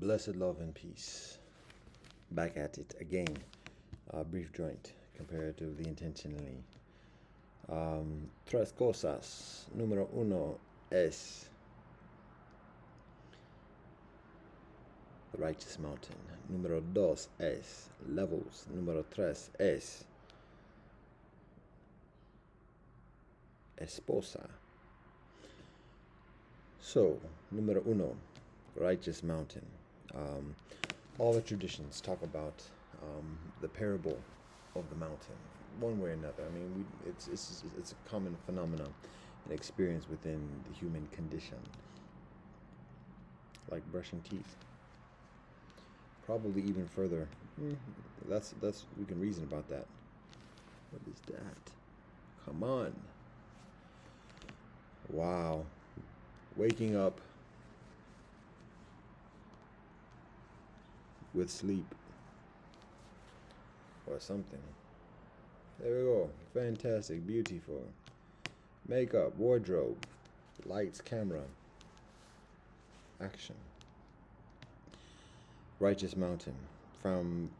Blessed love and peace. Back at it again. Brief joint comparatively intentionally. Tres cosas. Número uno es the righteous mountain. Número dos es levels. Número tres es esposa. So, número uno, righteous mountain. All the traditions talk about the parable of the mountain, one way or another. I mean, it's a common phenomenon, an experience within the human condition, like brushing teeth. Probably even further. That's we can reason about that. What is that? Come on. Wow. Waking up with sleep or something. There we go. Fantastic, beautiful. Makeup, wardrobe, lights, camera, action. Righteous mountain. From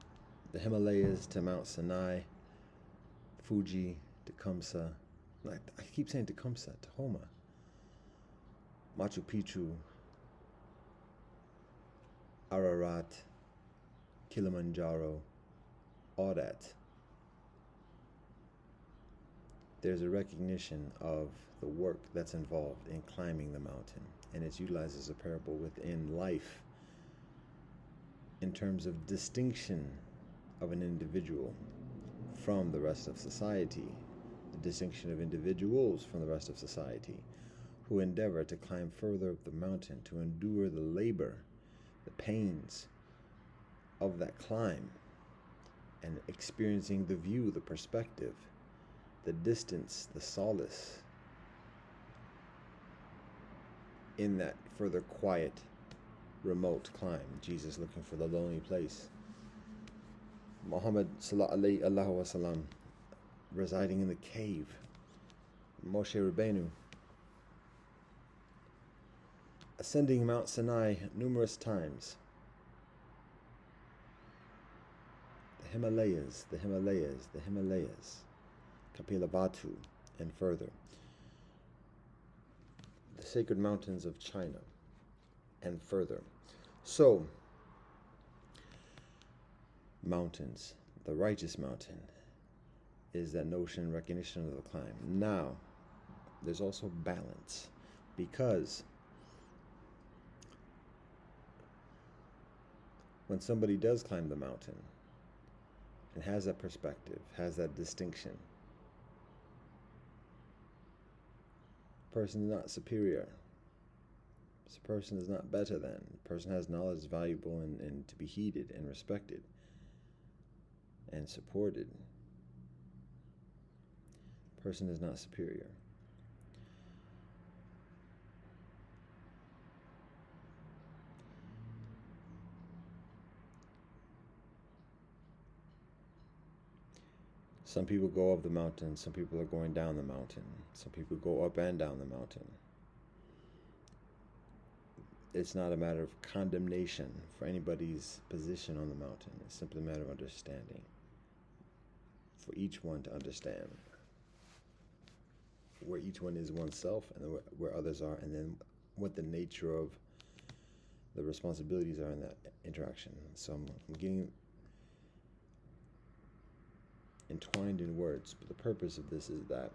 the Himalayas to Mount Sinai, Fuji, Tecumseh. I keep saying Tecumseh, Tahoma. Machu Picchu, Ararat, Kilimanjaro, all that. There's a recognition of the work that's involved in climbing the mountain, and it's utilized as a parable within life in terms of distinction of an individual from the rest of society, the distinction of individuals from the rest of society, who endeavor to climb further up the mountain, to endure the labor, the pains of that climb, and experiencing the view, the perspective, the distance, the solace in that further quiet, remote climb. Jesus looking for the lonely place. Muhammad sallallahu alaihi wasallam residing in the cave. Moshe Rabbeinu ascending Mount Sinai numerous times. The Himalayas, Kapilavastu, and further. The sacred mountains of China, and further. So, mountains, the righteous mountain, is that notion, recognition of the climb. Now, there's also balance, because when somebody does climb the mountain and has that perspective, has that distinction, the person is not superior. This person is not better than. The person has knowledge valuable and to be heeded and respected and supported. The person is not superior. Some people go up the mountain, some people are going down the mountain, some people go up and down the mountain. It's not a matter of condemnation for anybody's position on the mountain. It's simply a matter of understanding, for each one to understand where each one is oneself and where others are, and then what the nature of the responsibilities are in that interaction. So I'm getting entwined in words, but the purpose of this is that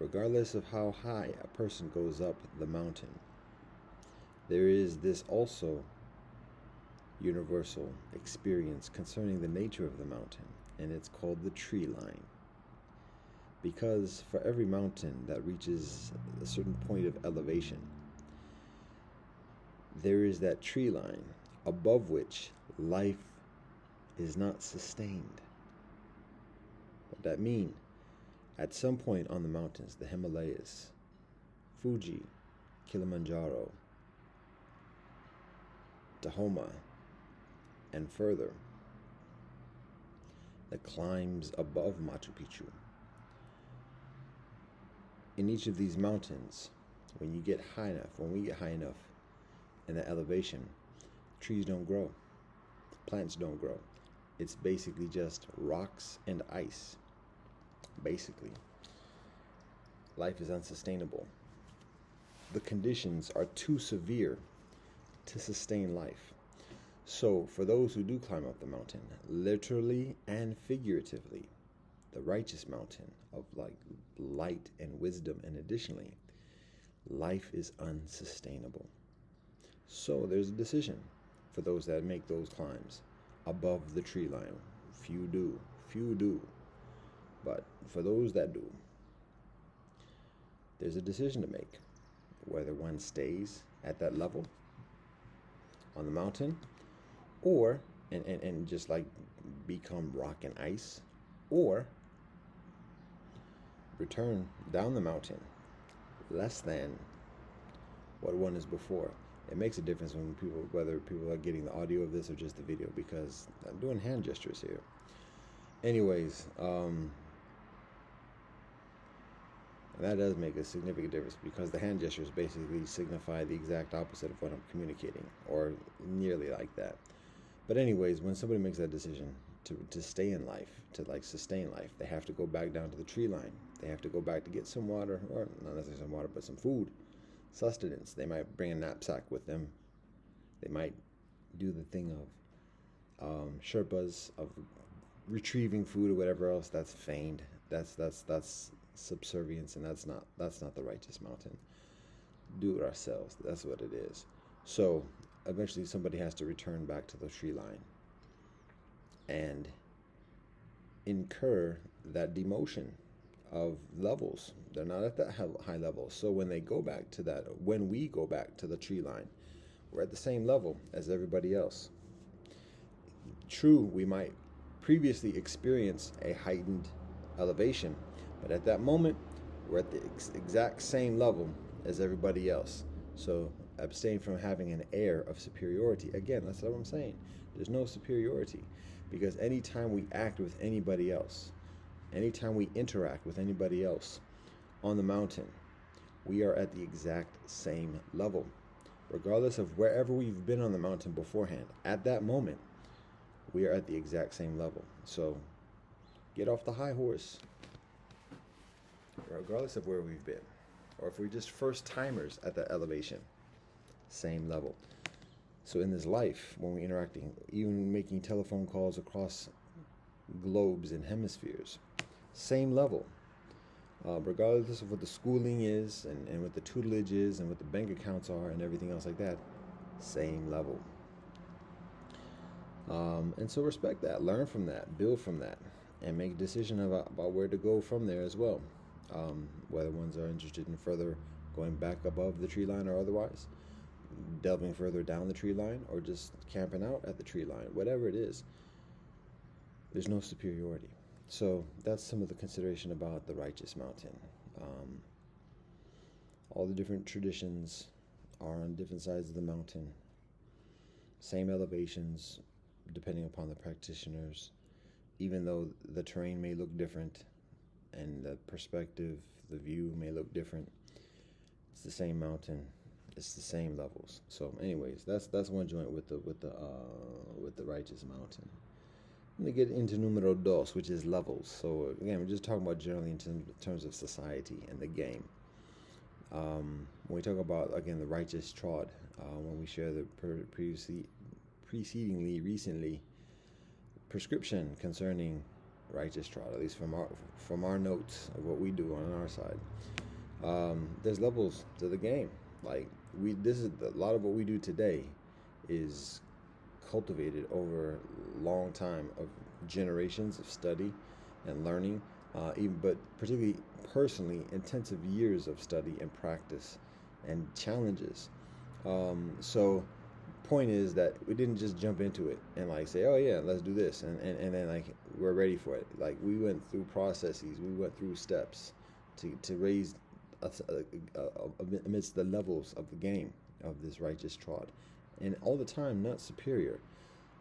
regardless of how high a person goes up the mountain, there is this also universal experience concerning the nature of the mountain, and it's called the tree line. Because for every mountain that reaches a certain point of elevation, there is that tree line above which life is not sustained. What that mean? At some point on the mountains, the Himalayas, Fuji, Kilimanjaro, Tahoma, and further, the climbs above Machu Picchu, in each of these mountains, when we get high enough in the elevation, trees don't grow, plants don't grow. It's basically just rocks and ice. Basically, life is unsustainable. The conditions are too severe to sustain life. So, for those who do climb up the mountain, literally and figuratively, the righteous mountain of light and wisdom, and additionally, life is unsustainable. So, there's a decision for those that make those climbs above the tree line. Few do. But for those that do, there's a decision to make whether one stays at that level on the mountain, or and just like become rock and ice, or return down the mountain less than what one is before. It makes a difference whether people are getting the audio of this or just the video, because I'm doing hand gestures here. Anyways, that does make a significant difference, because the hand gestures basically signify the exact opposite of what I'm communicating, or nearly like that. But anyways, when somebody makes that decision to stay in life, to sustain life, they have to go back down to the tree line. They have to go back to get some water, or not necessarily some water, but some food, sustenance. They might bring a knapsack with them. They might do the thing of Sherpas, of retrieving food or whatever else. That's feigned. That's subservience, and that's not the righteous mountain. Do it ourselves. That's what it is. So eventually somebody has to return back to the tree line and incur that demotion of levels. They're not at that high level. So when we go back to the tree line, we're at the same level as everybody else. True, we might previously experience a heightened elevation, but at that moment, we're at the exact same level as everybody else. So abstain from having an air of superiority. Again, that's what I'm saying. There's no superiority, because anytime we act with anybody else, anytime we interact with anybody else on the mountain, we are at the exact same level, regardless of wherever we've been on the mountain beforehand. At that moment, we are at the exact same level. So get off the high horse, regardless of where we've been, or if we're just first timers at that elevation, same level. So in this life, when we're interacting, even making telephone calls across globes and hemispheres, same level. Regardless of what the schooling is, and what the tutelage is, and what the bank accounts are, and everything else like that, same level. And so respect that, learn from that, build from that, and make a decision about where to go from there as well. Whether ones are interested in further going back above the tree line, or otherwise delving further down the tree line, or just camping out at the tree line, whatever it is, there's no superiority. So that's some of the consideration about the righteous mountain. All the different traditions are on different sides of the mountain, same elevations depending upon the practitioners, even though the terrain may look different and the perspective, the view may look different. It's the same mountain, it's the same levels. So anyways, that's one joint with the righteous mountain. I'm going to get into numero dos, which is levels. So again, we're just talking about generally in terms of society and the game. When we talk about, again, the righteous trod, when we share the recently prescription concerning righteous trod, at least from our notes of what we do on our side, there's levels to the game. Like a lot of what we do today is cultivated over a long time of generations of study and learning, but particularly personally intensive years of study and practice and challenges. So point is that we didn't just jump into it and say, oh yeah, let's do this, and then we're ready for it. We went through processes, we went through steps to raise amidst the levels of the game of this righteous trod. And all the time, not superior,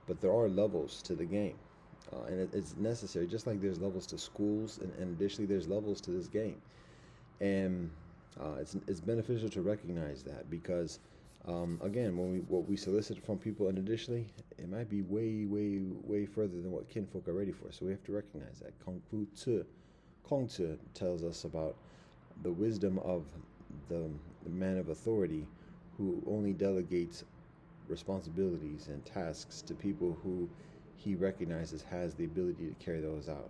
but there are levels to the game. And it's necessary, just like there's levels to schools, and additionally there's levels to this game. And it's beneficial to recognize that because, again, what we solicit from people initially, it might be way further than what kinfolk are ready for. So we have to recognize that. Kong Tzu tells us about the wisdom of the man of authority who only delegates responsibilities and tasks to people who he recognizes has the ability to carry those out.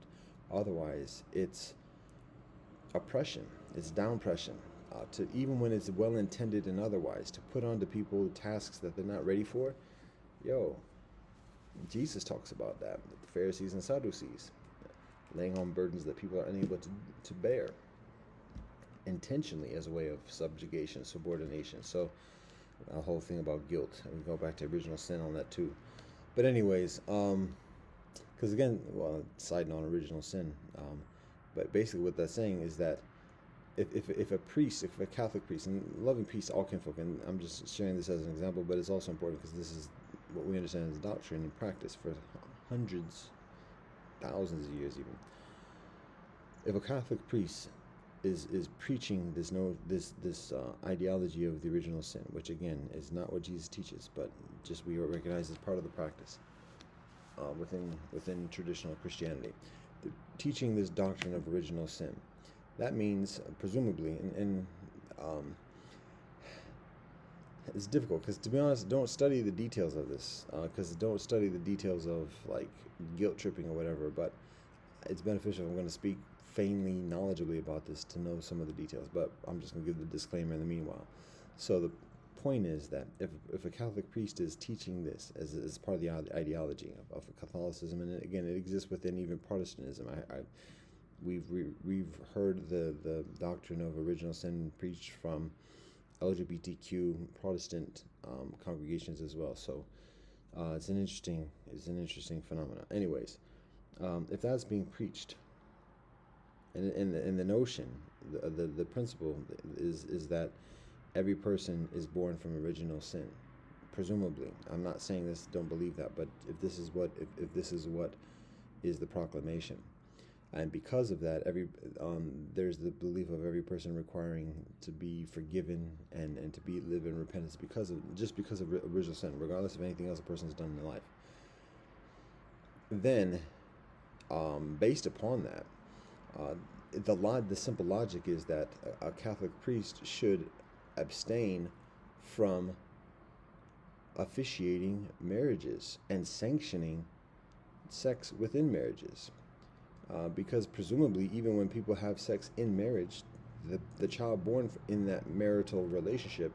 Otherwise, it's oppression, it's downpression. To even when it's well intended and otherwise, to put onto people tasks that they're not ready for. Yo, Jesus talks about that, the Pharisees and Sadducees, laying on burdens that people are unable to bear intentionally as a way of subjugation, subordination. So a whole thing about guilt, and we go back to original sin on that too. But anyways, because again, well, side note, original sin. But basically, what that's saying is that if a priest, if a Catholic priest, and loving peace to all kinfolk, and I'm just sharing this as an example, but it's also important because this is what we understand as doctrine and practice for hundreds, thousands of years even. If a Catholic priest is preaching this ideology of the original sin, which again is not what Jesus teaches, but just we recognize as part of the practice within traditional Christianity, teaching this doctrine of original sin. That means, presumably, and it's difficult because, to be honest, don't study the details of this, because don't study the details of like guilt tripping or whatever. But it's beneficial. I'm going to speak faintly knowledgeably about this to know some of the details. But I'm just going to give the disclaimer in the meanwhile. So the point is that if a Catholic priest is teaching this as part of the ideology of Catholicism, and again, it exists within even Protestantism. We've heard the doctrine of original sin preached from LGBTQ Protestant congregations as well. So it's an interesting phenomenon. Anyways, if that's being preached, and the notion, the principle is that every person is born from original sin. Presumably, I'm not saying this. Don't believe that, but if this is what is the proclamation. And because of that, there's the belief of every person requiring to be forgiven and to live in repentance because of original sin, regardless of anything else a person's done in their life. Then, based upon that, the simple logic is that a Catholic priest should abstain from officiating marriages and sanctioning sex within marriages. Because presumably, even when people have sex in marriage, the child born in that marital relationship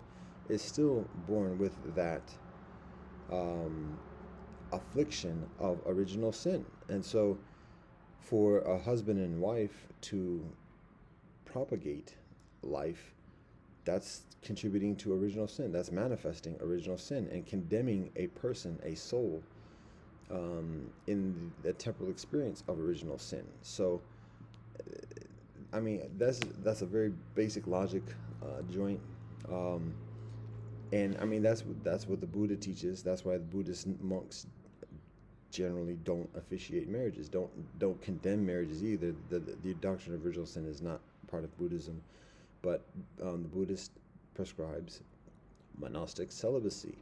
is still born with that affliction of original sin. And so for a husband and wife to propagate life, that's contributing to original sin. That's manifesting original sin and condemning a person, a soul, in the temporal experience of original sin. So, I mean, that's a very basic logic joint, and I mean that's what the Buddha teaches. That's why the Buddhist monks generally don't officiate marriages, don't condemn marriages either. The doctrine of original sin is not part of Buddhism, but the Buddhist prescribes monastic celibacy,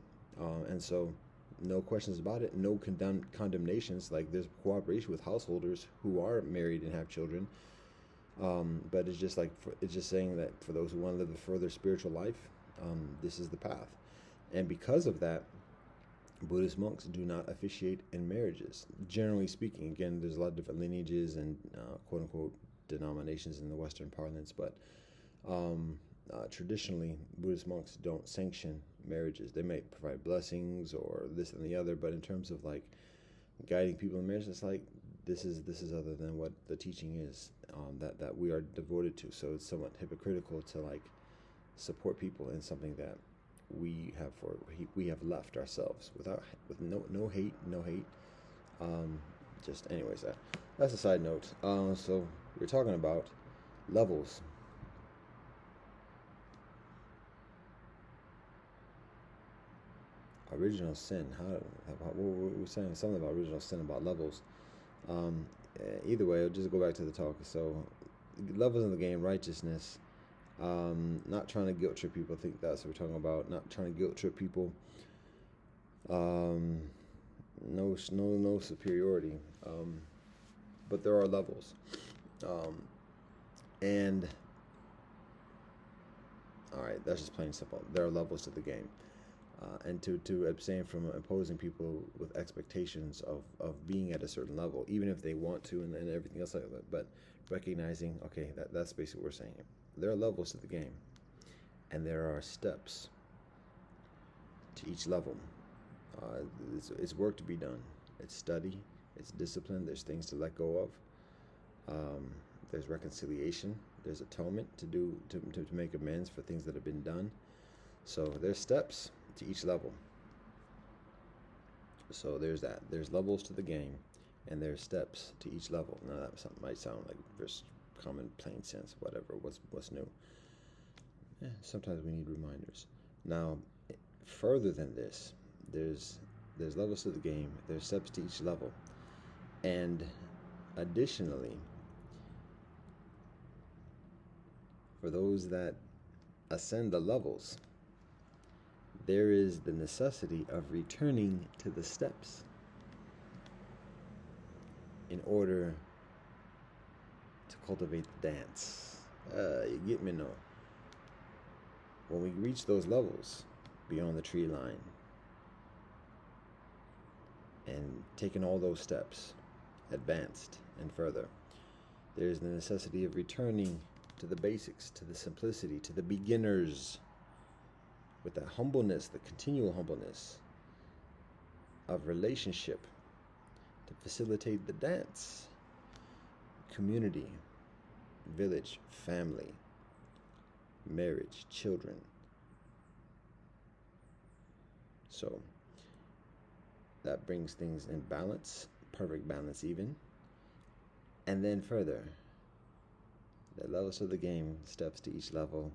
and so. No questions about it. No condemnations. Like there's cooperation with householders who are married and have children. But it's just it's just saying that for those who want to live a further spiritual life, this is the path. And because of that, Buddhist monks do not officiate in marriages. Generally speaking, again, there's a lot of different lineages and quote unquote denominations in the Western parlance, but traditionally, Buddhist monks don't sanction marriages. They may provide blessings or this and the other, but in terms of like guiding people in marriage, it's like this is other than what the teaching is that we are devoted to. So it's somewhat hypocritical to like support people in something that we have left ourselves with no hate. Just anyways, that's a side note. So we're talking about levels. Original sin. What were we saying? Something about original sin, about levels. Either way, I'll just go back to the talk. So, levels in the game: righteousness, Not trying to guilt trip people. I think that's what we're talking about. Not trying to guilt trip people. Um, no superiority. But there are levels. Um, and all right, that's just plain and simple. There are levels to the game. And to abstain from imposing people with expectations of being at a certain level, even if they want to, and everything else like that. But recognizing, okay, that's basically what we're saying. There are levels to the game, and there are steps to each level. It's work to be done. It's study. It's discipline. There's things to let go of. There's reconciliation. There's atonement to do to make amends for things that have been done. So there's steps to each level. So there's that. There's levels to the game, and there's steps to each level. Now that might sound like just common plain sense, whatever. What's new? Sometimes we need reminders. Now, further than this, there's levels to the game. There's steps to each level, and additionally, for those that ascend the levels, there is the necessity of returning to the steps in order to cultivate the dance. You get me, no? When we reach those levels beyond the tree line and taking all those steps, advanced and further, there's the necessity of returning to the basics, to the simplicity, to the beginners, with that humbleness, the continual humbleness of relationship to facilitate the dance. Community, village, family, marriage, children. So that brings things in balance, perfect balance even. And then further, the levels of the game, steps to each level.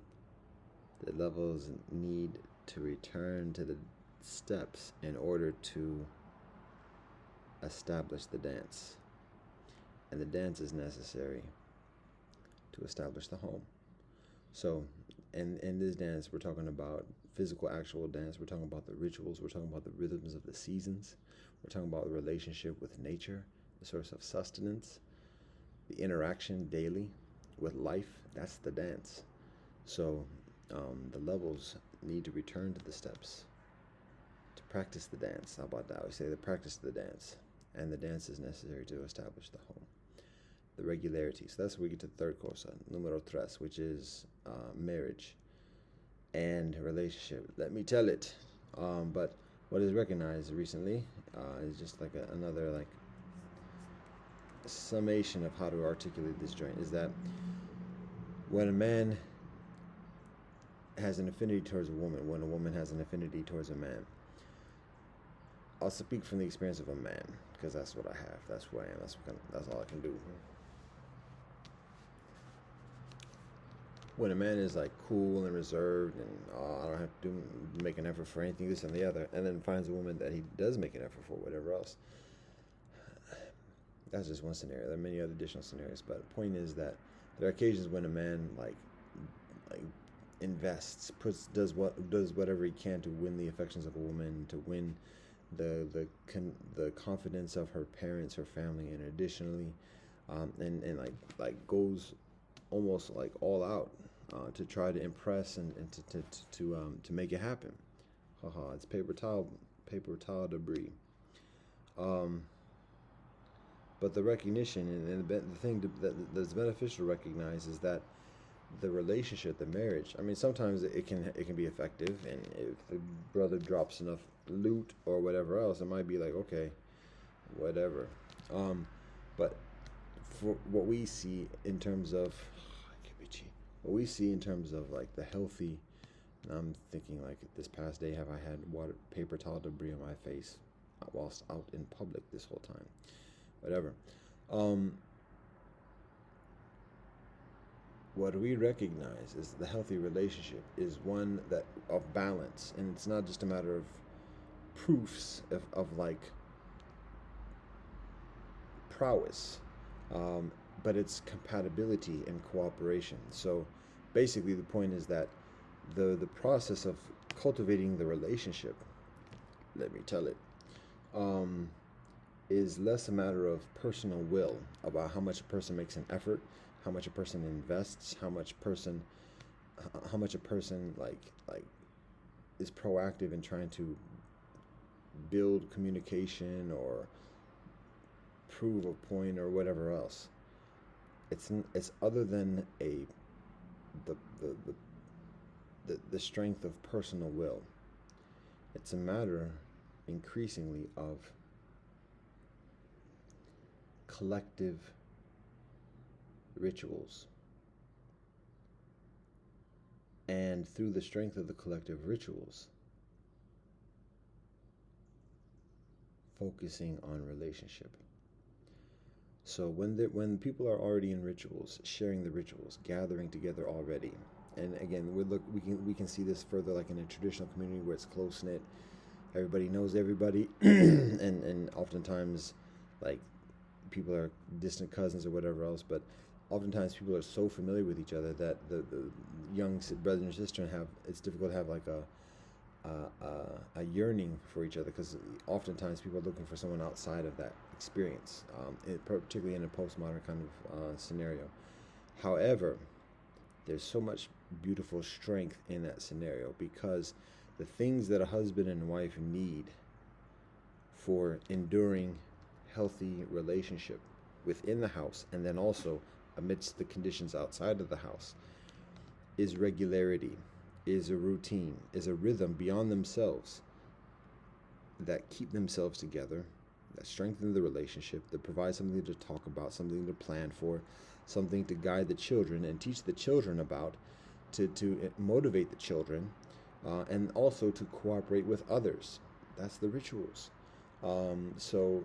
The levels need to return to the steps in order to establish the dance. And the dance is necessary to establish the home. So, in this dance, we're talking about physical, actual dance. We're talking about the rituals. We're talking about the rhythms of the seasons. We're talking about the relationship with nature, the source of sustenance, the interaction daily with life. That's the dance. So, the levels need to return to the steps to practice the dance. How about that? We say the practice of the dance, and the dance is necessary to establish the home. The regularity. So that's where we get to the third cosa, numero tres, which is marriage and relationship. Let me tell it. But what is recognized recently is just like another like summation of how to articulate this joint is that when a man has an affinity towards a woman, when a woman has an affinity towards a man, I'll speak from the experience of a man because that's what I have. That's who I am. That's all I can do. When a man is like cool and reserved and I don't have to make an effort for anything, this and the other, and then finds a woman that he does make an effort for, whatever else. That's just one scenario. There are many other additional scenarios, but the point is that there are occasions when a man like invests, does whatever he can to win the affections of a woman, to win the confidence of her parents, her family, and additionally, and like goes almost like all out to try to impress and to make it happen. Haha, it's paper towel debris. But the recognition and the thing that's beneficial to recognize is that the relationship, the marriage. I mean, sometimes it can be effective, and if the brother drops enough loot or whatever else, it might be like, okay, whatever. But for what we see in terms of like the healthy, and I'm thinking like this past day, have I had paper towel debris on my face whilst out in public this whole time? Whatever. What we recognize is the healthy relationship is one that of balance, and it's not just a matter of proofs of like prowess, but it's compatibility and cooperation. So basically the point is that the process of cultivating the relationship, let me tell it, um, is less a matter of personal will about how much a person makes an effort, how much a person invests, how much a person like is proactive in trying to build communication or prove a point or whatever else. It's other than a the the, the the strength of personal will. It's a matter increasingly of collective rituals. And through the strength of the collective rituals, focusing on relationship. So when people are already in rituals, sharing the rituals, gathering together already, and again we can see this further like in a traditional community where it's close knit, everybody knows everybody, and oftentimes like people are distant cousins or whatever else, but oftentimes people are so familiar with each other that the young brother and sister have it's difficult to have like a yearning for each other, because oftentimes people are looking for someone outside of that experience, particularly in a postmodern kind of scenario. However, there's so much beautiful strength in that scenario, because the things that a husband and wife need for enduring healthy relationship within the house and then also amidst the conditions outside of the house is regularity, is a routine, is a rhythm beyond themselves that keep themselves together, that strengthen the relationship, that provide something to talk about, something to plan for, something to guide the children and teach the children about, to motivate the children, and also to cooperate with others. That's the rituals. So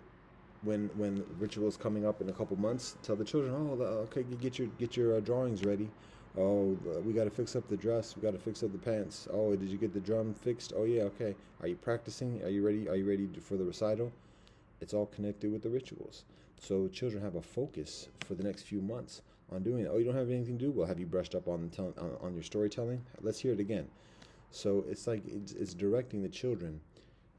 when rituals coming up in a couple months, tell the children, oh, okay, get your drawings ready. Oh, we got to fix up the dress. We got to fix up the pants. Oh, did you get the drum fixed? Oh yeah, okay. Are you practicing? Are you ready? Are you ready for the recital? It's all connected with the rituals. So children have a focus for the next few months on doing it. Oh, you don't have anything to do? Well, have you brushed up on on your storytelling? Let's hear it again. So it's like it's directing the children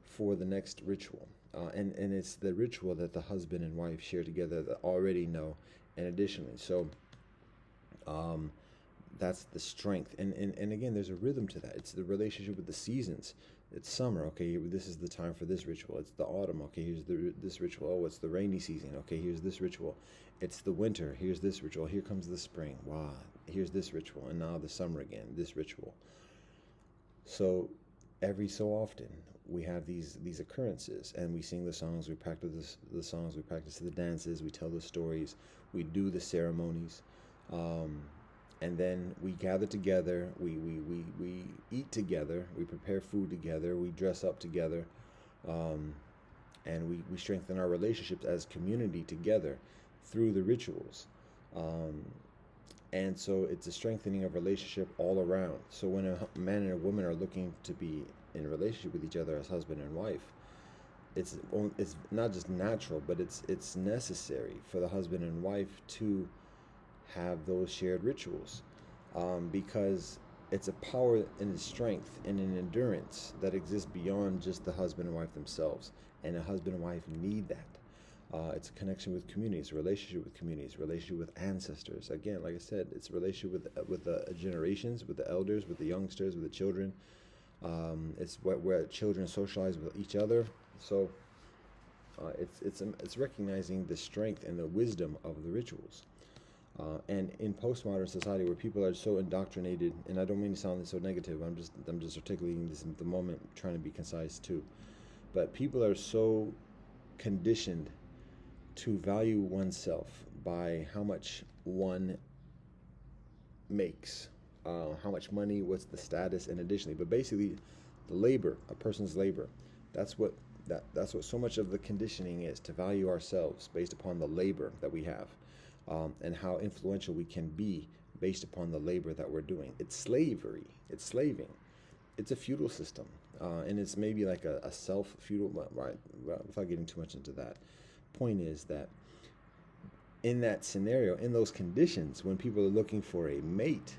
for the next ritual. And it's the ritual that the husband and wife share together that already know, and additionally. So that's the strength. And again, there's a rhythm to that. It's the relationship with the seasons. It's summer. Okay, this is the time for this ritual. It's the autumn. Okay, here's this ritual. Oh, it's the rainy season. Okay, here's this ritual. It's the winter. Here's this ritual. Here comes the spring. Wow, here's this ritual. And now the summer again, this ritual. So every so often we have these occurrences, and we sing the songs, we practice the songs, we practice the dances, we tell the stories, we do the ceremonies, and then we gather together, we eat together, we prepare food together, we dress up together, and we strengthen our relationships as community together through the rituals. And so it's a strengthening of relationship all around. So when a man and a woman are looking to be in a relationship with each other as husband and wife, it's not just natural, but it's necessary for the husband and wife to have those shared rituals, because it's a power and a strength and an endurance that exists beyond just the husband and wife themselves. And a husband and wife need that. It's a connection with communities, a relationship with communities, a relationship with ancestors. Again, like I said, it's a relationship with the generations, with the elders, with the youngsters, with the children. It's where children socialize with each other. So it's recognizing the strength and the wisdom of the rituals. And in postmodern society, where people are so indoctrinated, and I don't mean to sound so negative. I'm just articulating this at the moment, trying to be concise too. But people are so conditioned to value oneself by how much one makes, how much money, what's the status, and additionally, but basically, the labor, a person's labor. That's what so much of the conditioning is, to value ourselves based upon the labor that we have, and how influential we can be based upon the labor that we're doing. It's slavery. It's slaving. It's a feudal system, and it's maybe like a self-feudal, right? Without getting too much into that. Point is that in that scenario, in those conditions, when people are looking for a mate,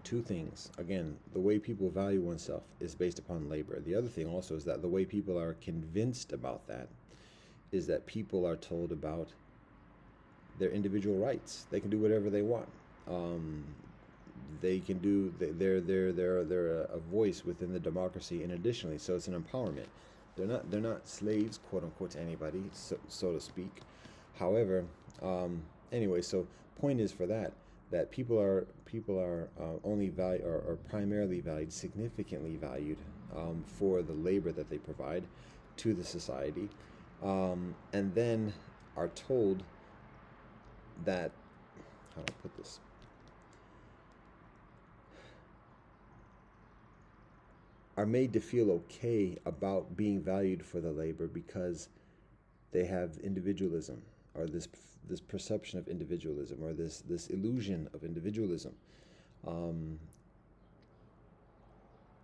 two things. Again, the way people value oneself is based upon labor. The other thing also is that the way people are convinced about that is that people are told about their individual rights. They can do whatever they want. They can do. They're a voice within the democracy, and additionally, so it's an empowerment. They're not slaves, quote unquote, to anybody, so to speak. However, anyway, so point is for that people are only valued or primarily valued, significantly valued for the labor that they provide to the society, and then are told that, how do I put this? Are made to feel okay about being valued for the labor because they have individualism, or this perception of individualism, or this illusion of individualism,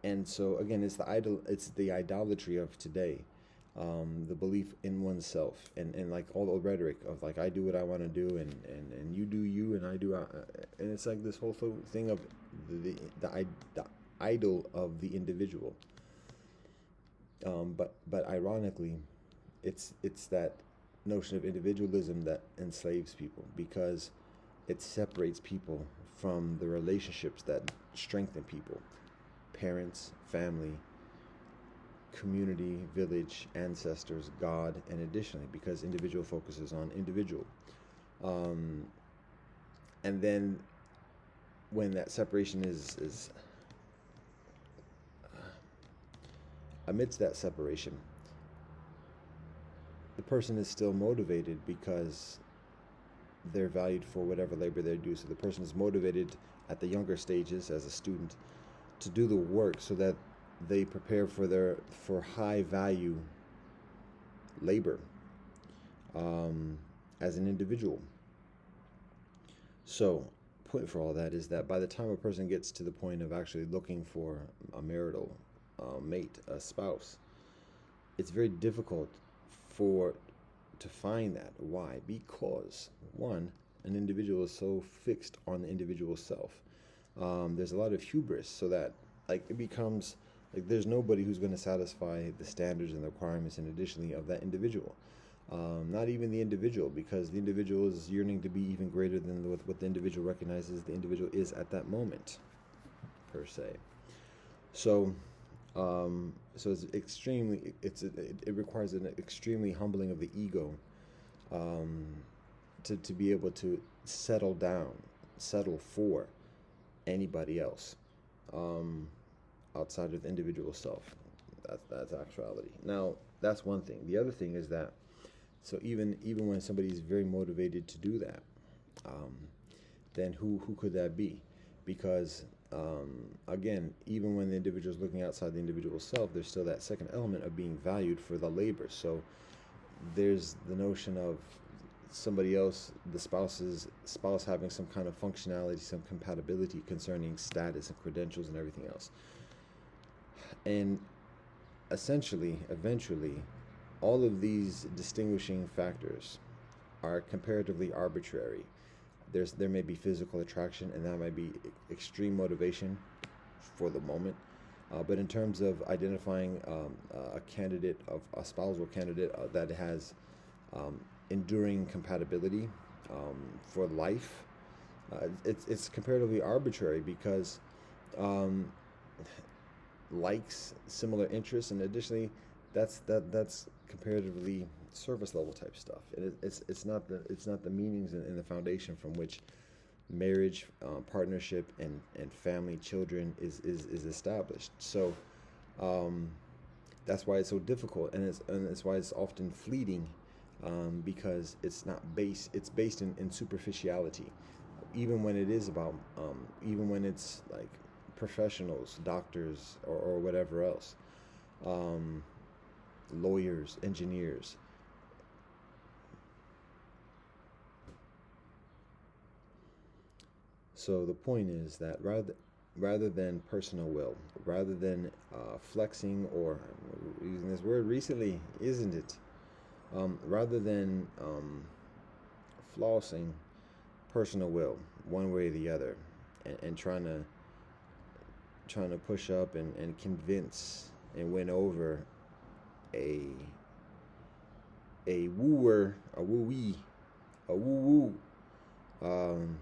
and so again, it's the idolatry of today, the belief in oneself, and like all the rhetoric of like, I do what I want to do, and you do you, and I do, and it's like this whole thing of the idol of the individual. But ironically, it's that notion of individualism that enslaves people, because it separates people from the relationships that strengthen people: parents, family, community, village, ancestors, God, and additionally, because individual focuses on individual. And then when that separation is amidst that separation, the person is still motivated because they're valued for whatever labor they do. So the person is motivated at the younger stages as a student to do the work so that they prepare for high value labor as an individual. So point for all that is that by the time a person gets to the point of actually looking for a marital mate, a spouse, it's very difficult to find that. Why? Because one, an individual is so fixed on the individual self. There's a lot of hubris, so that like it becomes like there's nobody who's going to satisfy the standards and the requirements, and additionally of that individual. Not even the individual, because the individual is yearning to be even greater than what the individual recognizes the individual is at that moment, per se. So it's extremely, it requires an extremely humbling of the ego to be able to settle for anybody else outside of the individual self. That's actuality. Now, that's one thing. The other thing is that, so even when somebody is very motivated to do that, then who could that be? Because again, even when the individual is looking outside the individual self, there's still that second element of being valued for the labor. So there's the notion of somebody else, the spouse having some kind of functionality, some compatibility concerning status and credentials and everything else. And essentially, eventually, all of these distinguishing factors are comparatively arbitrary. There may be physical attraction, and that might be extreme motivation for the moment. But in terms of identifying a spousal candidate that has enduring compatibility for life, it's comparatively arbitrary, because likes, similar interests, and additionally, that's comparatively surface level type stuff, and it's not the meanings and the foundation from which marriage, partnership, and family, children is established. So that's why it's so difficult, and it's why it's often fleeting, because it's based in superficiality, even when it is about even when it's like professionals, doctors, or whatever else, lawyers, engineers. So the point is that rather than personal will, rather than flexing, or using this word recently, isn't it? Rather than flossing personal will one way or the other, and trying to trying to push up and convince and win over a wooer, a woo-wee, a woo-woo. Um,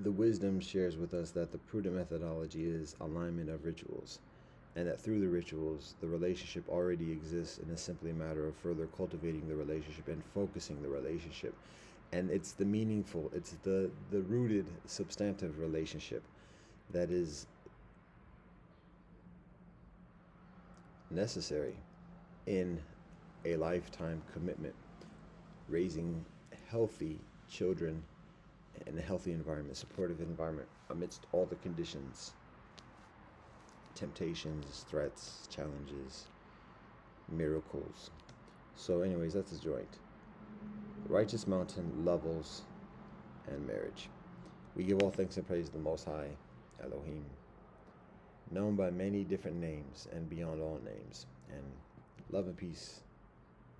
the wisdom shares with us that the prudent methodology is alignment of rituals, and that through the rituals, the relationship already exists, and it's simply a matter of further cultivating the relationship and focusing the relationship. And it's the meaningful, it's the rooted, substantive relationship that is necessary in a lifetime commitment, raising healthy children in a healthy environment, supportive environment amidst all the conditions, temptations, threats, challenges, miracles. So anyways, that's the joint. Righteous mountain, levels, and marriage. We give all thanks and praise to the Most High, Elohim, known by many different names and beyond all names. And love and peace,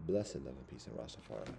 blessed love and peace in Rastafari.